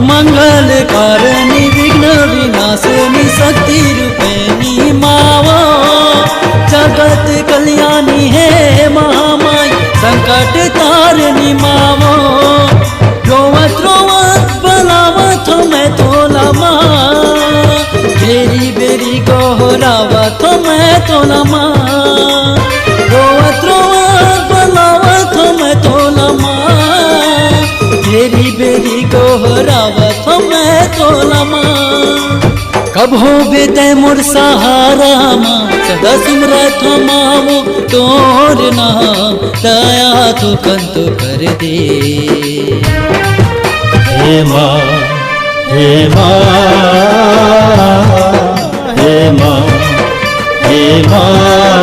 मंगल कारणी विघ्न विनाशिनी शक्ति रूपिणी मावो जगत कल्याणी है महामाई संकट तारिणी मावो रोवत रोवत बलावत मैं तोला माँ बेरी बेरी गोहरावत मैं तोला माँ रोवत रोवत बलावत मैं तोला माँ बेरी बेरी गोहरावत मैं तोला माँ कब हो बेते मोर सहारा माँ सदा सुमरत मावो तोर नाम दया तो कंतो कर दे हे माँ हे माँ हे माँ हे माँ